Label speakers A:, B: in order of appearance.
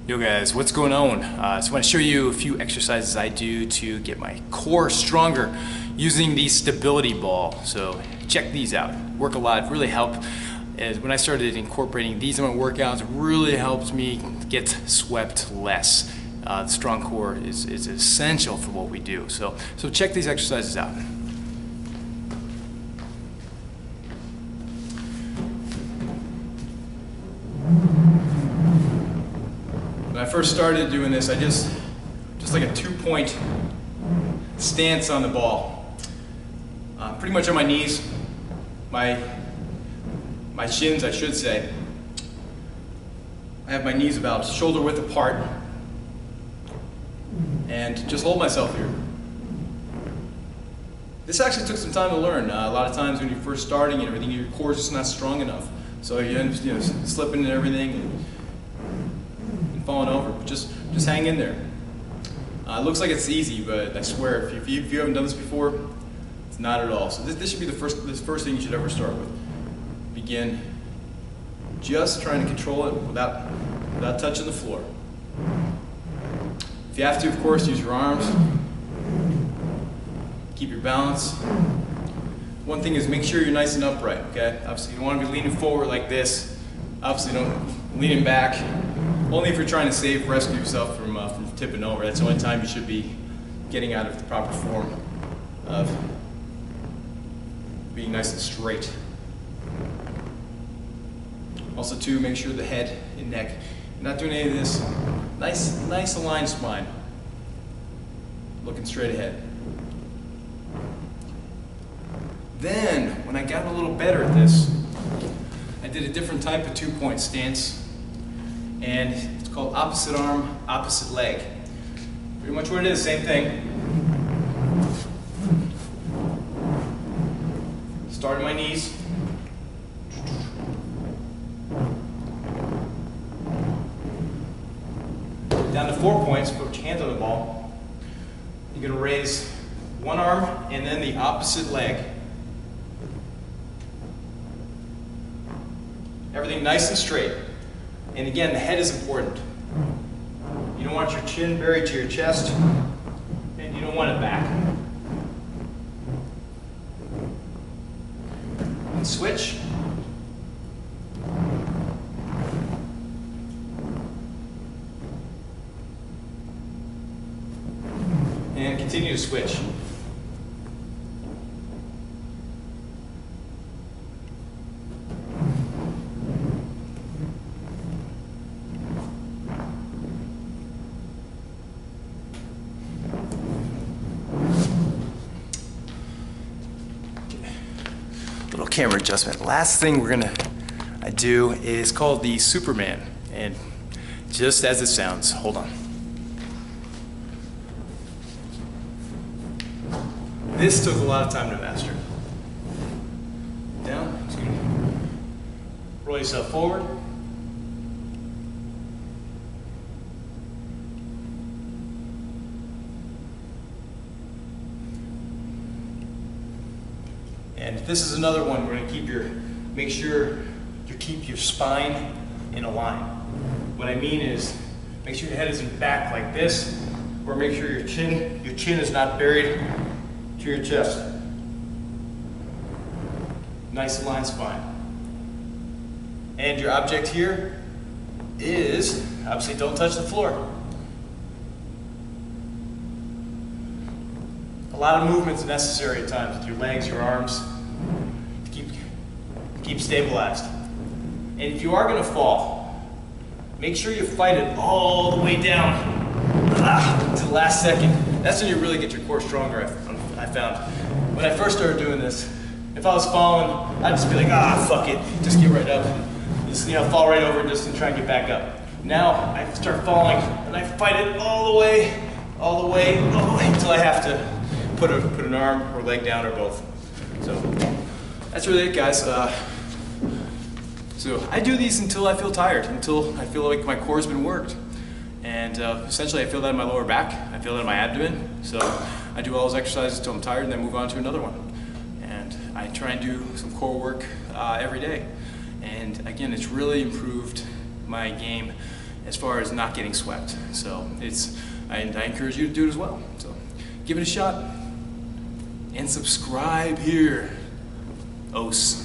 A: Yo guys, what's going on? So I want to show you a few exercises I do to get my core stronger using the stability ball. So check these out. Work a lot, really help. As when I started incorporating these in my workouts, it really helps me get swept less. The strong core is essential for what we do. So check these exercises out. When I first started doing this, I just like a 2-point stance on the ball. Pretty much on my knees, my shins, I should say. I have my knees about shoulder width apart and just hold myself here. This actually took some time to learn. A lot of times when you're first starting and everything, your core is just not strong enough. So you end up slipping and everything and falling over. But just hang in there. It looks like it's easy, but I swear, if you haven't done this before, it's not at all. So this should be the first thing you should ever start with. Begin just trying to control it without touching the floor. If you have to, of course, use your arms. Keep your balance. One thing is make sure you're nice and upright, okay? Obviously you don't want to be leaning forward like this. Obviously don't leaning back. Only if you're trying to rescue yourself from tipping over. That's the only time you should be getting out of the proper form of being nice and straight. Also too, make sure the head and neck, you're not doing any of this. Nice aligned spine. Looking straight ahead. Then, when I got a little better at this, I did a different type of 2-point stance, and it's called opposite arm, opposite leg. Pretty much what it is, same thing. Start at my knees. Down to 4 points, put your hands on the ball. You're going to raise one arm and then the opposite leg. Everything nice and straight. And again, the head is important. You don't want your chin buried to your chest, and you don't want it back. And switch. And continue to switch. Little camera adjustment. Last thing I do is called the Superman, and just as it sounds. Hold on. This took a lot of time to master. Down. Just gonna roll yourself forward. And this is another one. We're going to make sure you keep your spine in a line. What I mean is, make sure your head isn't back like this, or make sure your chin is not buried to your chest. Nice aligned spine. And your object here is, obviously don't touch the floor. A lot of movements necessary at times with your legs, your arms, to keep stabilized. And if you are going to fall, make sure you fight it all the way down to the last second. That's when you really get your core stronger, I found. When I first started doing this, if I was falling, I'd just be like, fuck it, just get right up. Just fall right over just and try and get back up. Now I start falling and I fight it all the way until I have to put an arm or leg down or both. So that's really it, guys. So I do these until I feel tired, until I feel like my core's been worked. And essentially I feel that in my lower back, I feel that in my abdomen. So I do all those exercises until I'm tired and then move on to another one. And I try and do some core work every day. And again, it's really improved my game as far as not getting swept. So I encourage you to do it as well. So give it a shot and subscribe here. Os.